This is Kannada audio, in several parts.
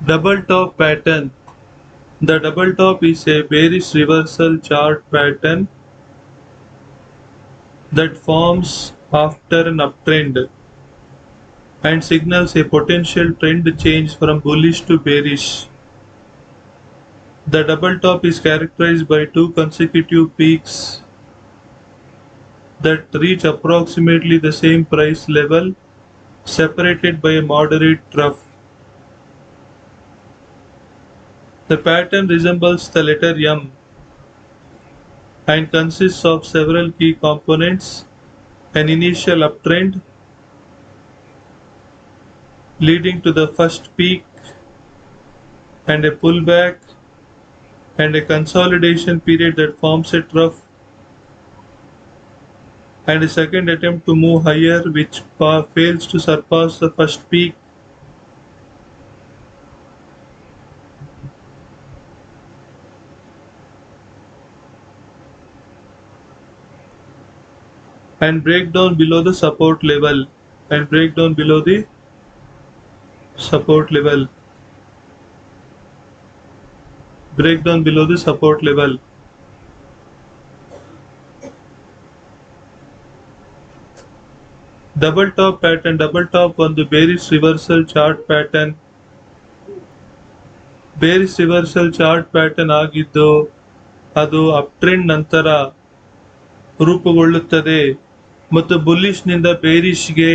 Double top pattern. The double top is a bearish reversal chart pattern that forms after an uptrend and signals a potential trend change from bullish to bearish. The double top is characterized by two consecutive peaks that reach approximately the same price level, separated by a moderate trough. The pattern resembles the letter M and consists of several key components: an initial uptrend leading to the first peak, and a pullback, and a consolidation period that forms a trough, and a second attempt to move higher which fails to surpass the first peak. And break down below the support level. And break down below the support level. Break down below the support level. Double top pattern. Double top on the bearish reversal chart pattern. Bearish reversal chart pattern ಆಗಿದ್ದು ಅದು ಅಪ್ ಟ್ರೆಂಡ್ ನಂತರ ರೂಪುಗೊಳ್ಳುತ್ತದೆ ಮತ್ತು ಬುಲ್ಲಿಶ್ ನಿಂದ ಬೇರಿಶ್ಗೆ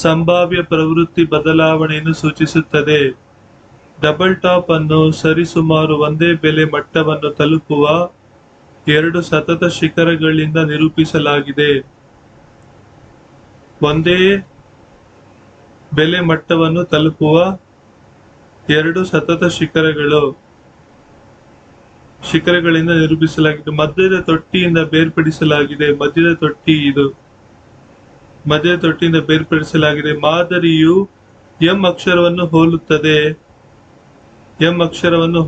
ಸಂಭಾವ್ಯ ಪ್ರವೃತ್ತಿ ಬದಲಾವಣೆಯನ್ನು ಸೂಚಿಸುತ್ತದೆ. ಡಬಲ್ ಟಾಪ್ ಅನ್ನು ಸರಿಸುಮಾರು ಒಂದೇ ಬೆಲೆ ಮಟ್ಟವನ್ನು ತಲುಪುವ ಎರಡು ಸತತ ಶಿಖರಗಳಿಂದ ನಿರೂಪಿಸಲಾಗಿದೆ. ಒಂದೇ ಬೆಲೆ ಮಟ್ಟವನ್ನು ತಲುಪುವ ಎರಡು ಸತತ ಶಿಖರಗಳಿಂದ ನಿರೂಪಿಸಲಾಗಿದೆ. ಮಧ್ಯದ ತೊಟ್ಟಿಯಿಂದ ಬೇರ್ಪಡಿಸಲಾಗಿದೆ. ಮಧ್ಯದ ತೊಟ್ಟಿಯಿಂದ ಬೇರ್ಪಡಿಸಲಾಗಿದೆ. ಮಾದರಿಯು ಎಂ ಅಕ್ಷರವನ್ನು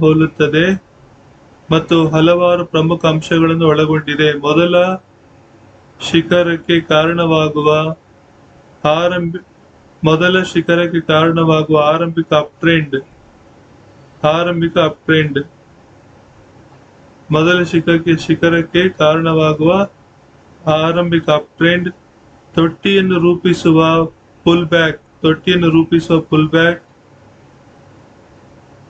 ಹೋಲುತ್ತದೆ ಮತ್ತು ಹಲವಾರು ಪ್ರಮುಖ ಅಂಶಗಳನ್ನು ಒಳಗೊಂಡಿದೆ. ಮೊದಲ ಶಿಖರಕ್ಕೆ ಕಾರಣವಾಗುವ ಆರಂಭಿಕ ಅಪ್ ಟ್ರೆಂಡ್. ಮೊದಲ ಶಿಖರಕ್ಕೆ ಕಾರಣವಾಗುವ ಆರಂಭಿಕ ಅಪ್ ಟ್ರೆಂಡ್, ತೊಟ್ಟಿಯನ್ನು ರೂಪಿಸುವ ಪುಲ್ ಬ್ಯಾಕ್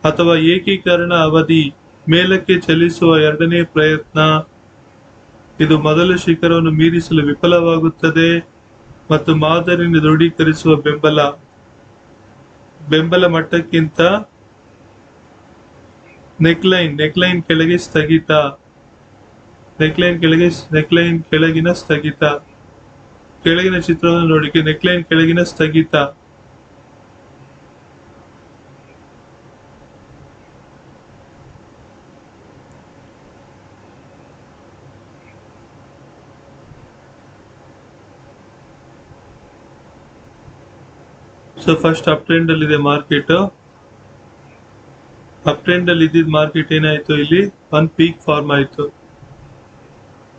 ಅಥವಾ ಏಕೀಕರಣ ಅವಧಿ, ಮೇಲಕ್ಕೆ ಚಲಿಸುವ ಎರಡನೇ ಪ್ರಯತ್ನ. ಇದು ಮೊದಲ ಶಿಖರವನ್ನು ಮೀರಿಸಲು ವಿಫಲವಾಗುತ್ತದೆ ಮತ್ತು ಮಾದರಿಯನ್ನು ದೃಢೀಕರಿಸುವ ಬೆಂಬಲ ಮಟ್ಟಕ್ಕಿಂತ ನೆಕ್ಲೈನ್ ಕೆಳಗೆ ಸ್ಥಗಿತ. ಕೆಳಗಿನ ಸ್ಥಗಿತ. ಕೆಳಗಿನ ಚಿತ್ರವನ್ನು ನೋಡಿ. ನೆಕ್ಲೈನ್ ಕೆಳಗಿನ ಸ್ಥಗಿತ. ಸೊ ಫಸ್ಟ್ ಅಪ್ ಟ್ರೆಂಡ್ ಅಲ್ಲಿ ಇದೆ ಮಾರ್ಕೆಟ್. ಅಪ್ ಟ್ರೆಂಡ್ ಅಲ್ಲಿ ಇದ್ದಿದ್ದ ಮಾರ್ಕೆಟ್ ಏನಾಯ್ತು, ಇಲ್ಲಿ ಒಂದು ಪೀಕ್ ಫಾರ್ಮ್ ಆಯ್ತು.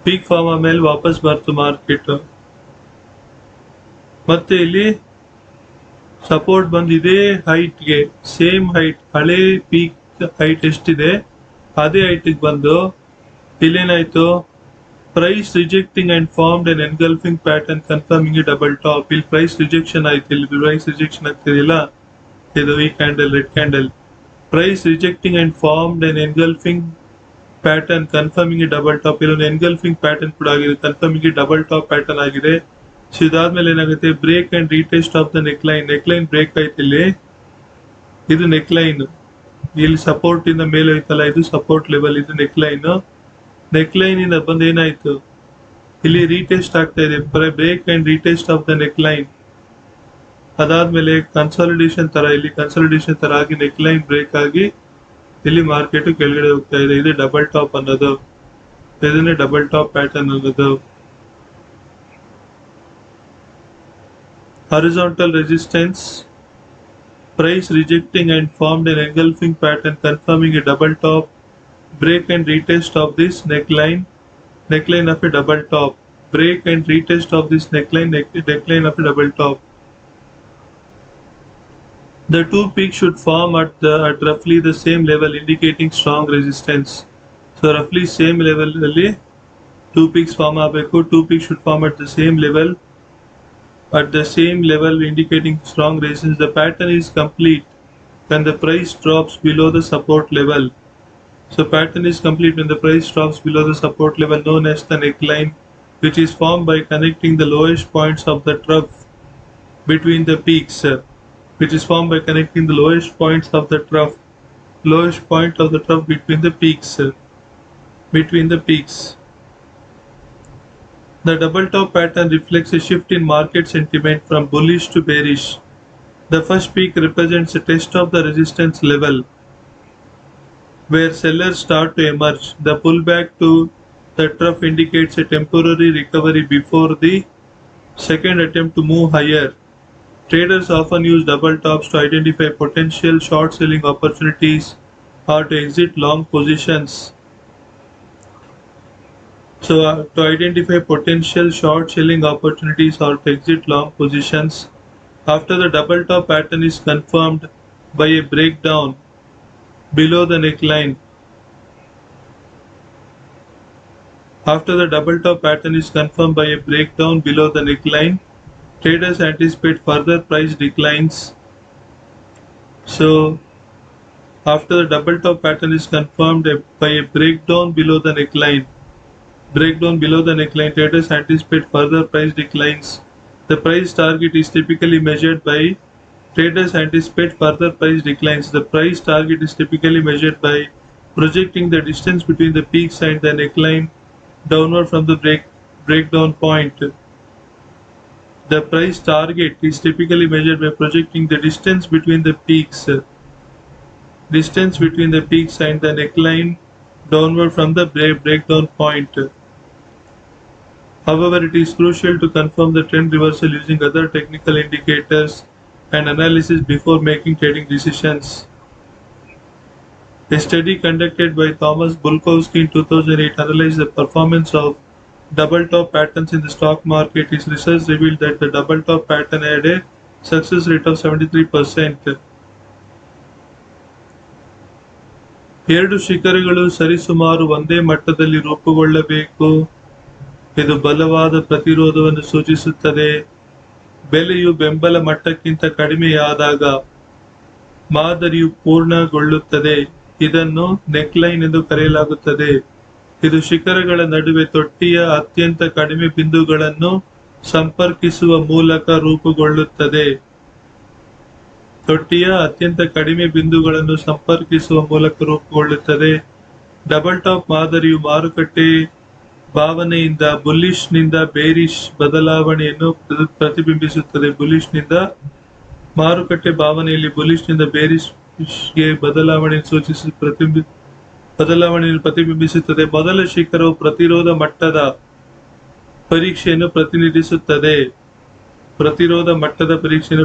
ಪೀಕ್ ಫಾರ್ಮ್ ಆದ್ಮೇಲೆ ವಾಪಸ್ ಬರ್ತು ಮಾರ್ಕೆಟ್. ಮತ್ತೆ ಇಲ್ಲಿ ಸಪೋರ್ಟ್ ಬಂದು ಇದೇ ಹೈಟ್ಗೆ, ಸೇಮ್ ಹೈಟ್, ಹಳೆ ಪೀಕ್ ಹೈಟ್ ಎಷ್ಟಿದೆ ಅದೇ ಹೈಟ್ಗೆ ಬಂದು ಇಲ್ಲೇನಾಯ್ತು, price rejecting and formed an engulfing pattern confirming a double top. ಇಲ್ಲಿ ಪ್ರೈಸ್ ರಿಜೆಕ್ಷನ್ ಆಯ್ತು. ಇಲ್ಲಿ ಪ್ರೈಸ್ ರಿಜೆಕ್ಷನ್ ಆಗ್ತಿದಿಲ್ಲ, ಇದು ಈ candle, red candle. Price rejecting and formed an engulfing pattern confirming a double top. ಇಲ್ಲೊಂದು ಎನ್ಗಲ್ಫಿಂಗ್ ಪ್ಯಾಟರ್ನ್ ಕೂಡ ಆಗಿದೆ, confirming a double top pattern ಆಗಿದೆ. ಸೊ ಇದಾದ್ಮೇಲೆ ಏನಾಗುತ್ತೆ, break and retest of the neckline break ಆಯ್ತು. ಇಲ್ಲಿ ಇದು ನೆಕ್ಲೈನ್, ಇಲ್ಲಿ ಸಪೋರ್ಟ್ ಇಂದ ಮೇಲೆ ಹೋಯ್ತಲ್ಲ, ಇದು ಸಪೋರ್ಟ್ ಲೆವೆಲ್, ಇದು ನೆಕ್ಲೈನ್ ಇಂದ ಬಂದು ಏನಾಯ್ತು, ಇಲ್ಲಿ ರೀಟೆಸ್ಟ್ ಆಗ್ತಾ ಇದೆ. Break and retest of the neckline. ಅದಾದ್ಮೇಲೆ ಕನ್ಸಾಲಿಡೇಷನ್ ತರ ಆಗಿ ನೆಕ್ಲೈನ್ ಬ್ರೇಕ್ ಆಗಿ ಇಲ್ಲಿ ಮಾರ್ಕೆಟ್ ಕೆಳಗಡೆ ಹೋಗ್ತಾ ಇದೆ. ಇದು ಡಬಲ್ ಟಾಪ್ ಅನ್ನೋದು, ಇದನ್ನೇ ಡಬಲ್ ಟಾಪ್ ಪ್ಯಾಟರ್ನ್ ಅನ್ನೋದು. Horizontal resistance, price rejecting and formed an engulfing pattern confirming a double top, break and retest of this neckline of a double top, break and retest of this neckline of a double top. The two peaks should form at roughly the same level, indicating strong resistance. So roughly same level ಅಲ್ಲಿ two peaks form ಆಗಬೇಕು. Two peaks should form at the same level, indicating strong resistance. The pattern is complete when the price drops below the support level. So pattern is complete when the price drops below the support level known as the neckline, which is formed by connecting the lowest points of the trough between the peaks. Which is formed by connecting the lowest point of the trough between the peaks. The double top pattern reflects a shift in market sentiment from bullish to bearish. The first peak represents a test of the resistance level, where sellers start to emerge. The pullback to the trough indicates a temporary recovery before the second attempt to move higher. Traders often use double tops to identify potential short selling opportunities or to exit long positions. So to identify potential short selling opportunities or to exit long positions, after the double top pattern is confirmed by a breakdown below the neckline. After the double top pattern is confirmed by a breakdown below the neckline, traders anticipate further price declines. So after the double top pattern is confirmed by a breakdown below the neckline, traders anticipate further price declines. The price target is typically measured by projecting the distance between the peaks and the neckline downward from the breakdown point. The price target is typically measured by projecting the distance between the peaks and the neckline downward from the breakdown point. However, it is crucial to confirm the trend reversal using other technical indicators and analysis before making trading decisions. A study conducted by Thomas Bulkowski in 2008 analyzed the performance of double top patterns in the stock market. His research revealed that the double top pattern had a success rate of 73%. ಎರಡು ಶಿಖರಗಳು ಸರಿಸುಮಾರು ಒಂದೇ ಮಟ್ಟದಲ್ಲಿ ರೂಪುಗೊಳ್ಳಬೇಕು. ಇದು ಬಲವಾದ ಪ್ರತಿರೋಧವನ್ನು ಸೂಚಿಸುತ್ತದೆ. ಬೆಲೆಯು ಬೆಂಬಲ ಮಟ್ಟಕ್ಕಿಂತ ಕಡಿಮೆಯಾದಾಗ ಮಾದರಿಯು ಪೂರ್ಣಗೊಳ್ಳುತ್ತದೆ. ಇದನ್ನು ನೆಕ್ಲೈನ್ ಎಂದು ಕರೆಯಲಾಗುತ್ತದೆ. ಇದು ಶಿಖರಗಳ ನಡುವೆ ತೊಟ್ಟಿಯ ಅತ್ಯಂತ ಕಡಿಮೆ ಬಿಂದುಗಳನ್ನು ಸಂಪರ್ಕಿಸುವ ಮೂಲಕ ರೂಪುಗೊಳ್ಳುತ್ತದೆ. ಡಬಲ್ ಟಾಪ್ ಮಾದರಿಯು ಮಾರುಕಟ್ಟೆ ಭಾವನೆಯಿಂದ ಬುಲ್ಲಿಶ್ ನಿಂದ ಬೇರಿಶ್ ಬದಲಾವಣೆಯನ್ನು ಪ್ರತಿಬಿಂಬಿಸುತ್ತದೆ. ಮಾರುಕಟ್ಟೆ ಭಾವನೆಯಲ್ಲಿ ಬುಲ್ಲಿಶ್ ನಿಂದ ಬೇರಿಶ್ ಗೆ ಬದಲಾವಣೆಯನ್ನು ಪ್ರತಿಬಿಂಬಿಸುತ್ತದೆ. ಮೊದಲ ಶಿಖರವು ಪ್ರತಿರೋಧ ಮಟ್ಟದ ಪರೀಕ್ಷೆಯನ್ನು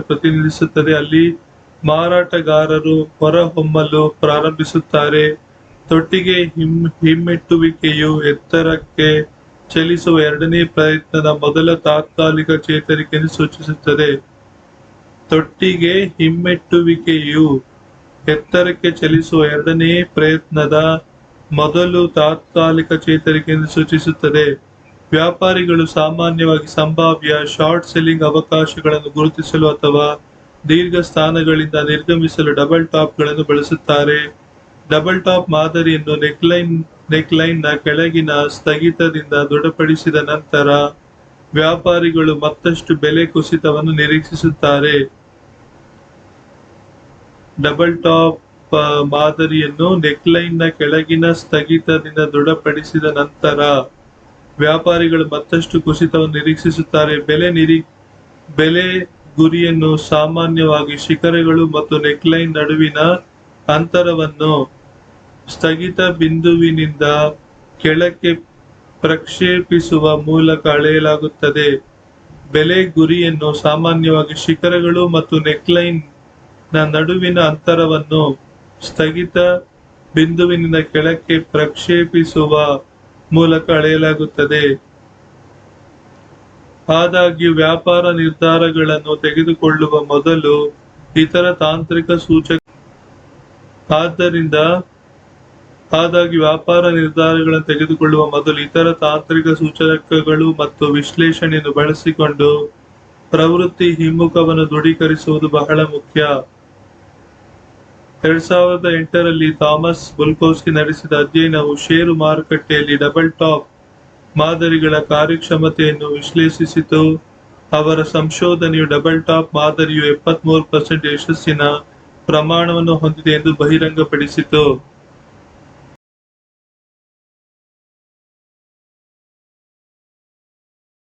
ಪ್ರತಿನಿಧಿಸುತ್ತದೆ. ಅಲ್ಲಿ ಮಾರಾಟಗಾರರು ಹೊರಹೊಮ್ಮಲು ಪ್ರಾರಂಭಿಸುತ್ತಾರೆ. ತೊಟ್ಟಿಗೆ ಹಿಮ್ಮೆಟ್ಟುವಿಕೆಯು ಎತ್ತರಕ್ಕೆ ಚಲಿಸುವ ಎರಡನೇ ಪ್ರಯತ್ನದ ಮೊದಲ ತಾತ್ಕಾಲಿಕ ಚೇತರಿಕೆಯನ್ನು ಸೂಚಿಸುತ್ತದೆ. ತೊಟ್ಟಿಗೆ ಹಿಮ್ಮೆಟ್ಟುವಿಕೆಯು ಎತ್ತರಕ್ಕೆ ಚಲಿಸುವ ಎರಡನೇ ಪ್ರಯತ್ನದ ಮೊದಲು ತಾತ್ಕಾಲಿಕ ಚೇತರಿಕೆಯನ್ನು ಸೂಚಿಸುತ್ತದೆ. ವ್ಯಾಪಾರಿಗಳು ಸಾಮಾನ್ಯವಾಗಿ ಸಂಭಾವ್ಯ ಶಾರ್ಟ್ ಸೆಲ್ಲಿಂಗ್ ಅವಕಾಶಗಳನ್ನು ಗುರುತಿಸಲು ಅಥವಾ ದೀರ್ಘ ಸ್ಥಾನಗಳಿಂದ ನಿರ್ಗಮಿಸಲು ಡಬಲ್ ಟಾಪ್ಗಳನ್ನು ಬಳಸುತ್ತಾರೆ. ಡಬಲ್ ಟಾಪ್ ಮಾದರಿಯನ್ನು ನೆಕ್ಲೈನ್ನ ಕೆಳಗಿನ ಸ್ಥಗಿತದಿಂದ ದೃಢಪಡಿಸಿದ ನಂತರ ವ್ಯಾಪಾರಿಗಳು ಮತ್ತಷ್ಟು ಬೆಲೆ ಕುಸಿತವನ್ನು ನಿರೀಕ್ಷಿಸುತ್ತಾರೆ. ಡಬಲ್ ಟಾಪ್ ಮಾದರಿಯನ್ನು ನೆಕ್ಲೈನ್ನ ಕೆಳಗಿನ ಸ್ಥಗಿತದಿಂದ ದೃಢಪಡಿಸಿದ ನಂತರ ವ್ಯಾಪಾರಿಗಳು ಮತ್ತಷ್ಟು ಕುಸಿತವನ್ನು ನಿರೀಕ್ಷಿಸುತ್ತಾರೆ. ಬೆಲೆ ಗುರಿಯನ್ನು ಸಾಮಾನ್ಯವಾಗಿ ಶಿಖರಗಳು ಮತ್ತು ನೆಕ್ಲೈನ್ ನಡುವಿನ ಅಂತರವನ್ನು ಸ್ಥಗಿತ ಬಿಂದುವಿನಿಂದ ಕೆಳಕ್ಕೆ ಪ್ರಕ್ಷೇಪಿಸುವ ಮೂಲಕ ಅಳೆಯಲಾಗುತ್ತದೆ. ಬೆಲೆ ಗುರಿಯನ್ನು ಸಾಮಾನ್ಯವಾಗಿ ಶಿಖರಗಳು ಮತ್ತು ನೆಕ್ಲೈನ್ ನ ನಡುವಿನ ಅಂತರವನ್ನು ಸ್ಥಗಿತ ಬಿಂದುವಿನಿಂದ ಕೆಳಕ್ಕೆ ಪ್ರಕ್ಷೇಪಿಸುವ ಮೂಲಕ ಅಳೆಯಲಾಗುತ್ತದೆ. ಆದಾಗ್ಯೂ ವ್ಯಾಪಾರ ನಿರ್ಧಾರಗಳನ್ನು ತೆಗೆದುಕೊಳ್ಳುವ ಮೊದಲು ಇತರ ತಾಂತ್ರಿಕ ಸೂಚಕ. ಆದ್ದರಿಂದ ಆದಾಗಿ ವ್ಯಾಪಾರ ನಿರ್ಧಾರಗಳನ್ನು ತೆಗೆದುಕೊಳ್ಳುವ ಮೊದಲು ಇತರ ತಾಂತ್ರಿಕ ಸೂಚಕಗಳು ಮತ್ತು ವಿಶ್ಲೇಷಣೆಯನ್ನು ಬಳಸಿಕೊಂಡು ಪ್ರವೃತ್ತಿ ಹಿಮ್ಮುಖವನ್ನು ದೃಢೀಕರಿಸುವುದು ಬಹಳ ಮುಖ್ಯ. 2008ರಲ್ಲಿ ಥಾಮಸ್ ಬುಲ್ಕೋಸ್ಕಿ ನಡೆಸಿದ ಅಧ್ಯಯನವು ಷೇರು ಮಾರುಕಟ್ಟೆಯಲ್ಲಿ ಡಬಲ್ ಟಾಪ್ ಮಾದರಿಗಳ ಕಾರ್ಯಕ್ಷಮತೆಯನ್ನು ವಿಶ್ಲೇಷಿಸಿತು. ಅವರ ಸಂಶೋಧನೆಯು ಡಬಲ್ ಟಾಪ್ ಮಾದರಿಯು 73% ಯಶಸ್ಸಿನ ಪ್ರಮಾಣವನ್ನು ಹೊಂದಿದೆ ಎಂದು ಬಹಿರಂಗಪಡಿಸಿತು.